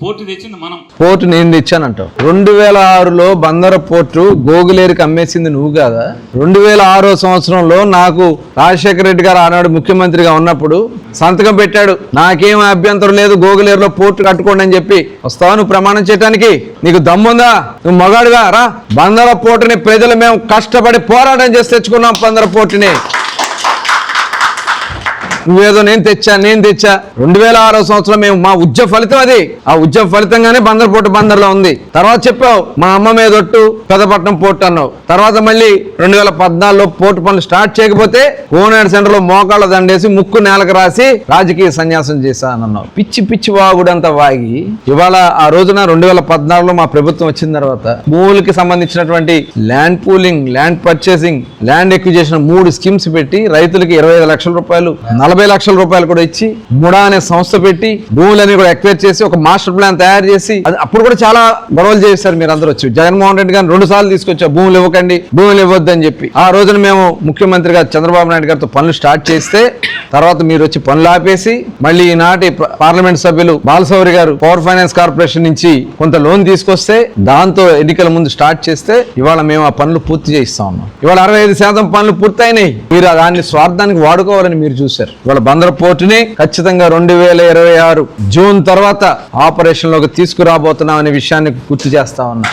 Port తెచ్చింది మనం. Port నేను తెచ్చానంటావు. 2006లో బందర పోర్టు గోగులేరుకి అమ్మేసింది నువ్వు కాదా? 2006 సంవత్సరంలో నాకు రాజశేఖర రెడ్డి గారు ఆనాడు ముఖ్యమంత్రిగా ఉన్నప్పుడు సంతకం పెట్టాడు, నాకేం అభ్యంతరం లేదు గోగులేరులో పోర్టు కట్టుకోండి అని చెప్పి. వస్తావా నువ్వు ప్రమాణం చేయడానికి? నీకు దమ్ముందా? నువ్వు మగాడుగా రా. బందర పోర్టుని ప్రజలు మేము కష్టపడి పోరాటం చేసి తెచ్చుకున్నాం. బందర పోర్టుని నువ్వేదో నేను తెచ్చా 2006 సంవత్సరం మేము మా ఉద్యమ ఫలితం అది. ఆ ఉద్యమ ఫలితంగానే బందర్ పోర్టు బందర్లో ఉంది. తర్వాత చెప్పావు మా అమ్మ మీద ఒట్టు పెద్దపట్నం పోర్టు అన్నావు. తర్వాత మళ్ళీ 2014లో పోర్టు పనులు స్టార్ట్ చేయకపోతే కోనేడు సెంటర్లో మోకాళ్ళ దండేసి ముక్కు నేలకు రాసి రాజకీయ సన్యాసం చేశానన్నావు. పిచ్చి వాగుడంతా వాగి ఇవాళ ఆ రోజున 2014లో మా ప్రభుత్వం వచ్చిన తర్వాత భూములకి సంబంధించినటువంటి land pooling, land purchasing, land acquisition 3 schemes పెట్టి రైతులకి 25 లక్షల రూపాయలు, 40 లక్షల రూపాయలు కూడా ఇచ్చి ముడా అనే సంస్థ పెట్టి భూములన్నీ కూడా ఎక్వైర్ చేసి ఒక మాస్టర్ ప్లాన్ తయారు చేసి అప్పుడు కూడా చాలా గొడవలు చేశారు. మీరు అందరూ వచ్చి జగన్మోహన్ రెడ్డి గారిని 2 సార్లు తీసుకొచ్చా భూములు ఇవ్వకండి, భూములు ఇవ్వద్దు అని చెప్పి. ఆ రోజున మేము ముఖ్యమంత్రిగా చంద్రబాబు నాయుడు గారితో పనులు స్టార్ట్ చేస్తే తర్వాత మీరు వచ్చి పనులు ఆపేసి మళ్ళీ ఈనాటి పార్లమెంట్ సభ్యులు బాలశౌరి గారు పవర్ ఫైనాన్స్ కార్పొరేషన్ నుంచి కొంత లోన్ తీసుకొస్తే దాంతో ఎన్నికల ముందు స్టార్ట్ చేస్తే ఇవాళ మేము ఆ పనులు పూర్తి చేయిస్తా ఉన్నాం. ఇవాళ 65% పనులు పూర్తయినాయి. మీరు దాన్ని స్వార్థానికి వాడుకోవాలని మీరు చూశారు. ఇవాళ బందర్ పోర్టుని ఖచ్చితంగా 2026 జూన్ తర్వాత ఆపరేషన్ లోకి తీసుకురాబోతున్నాం అనే విషయాన్ని గుర్తు చేస్తా ఉన్నా.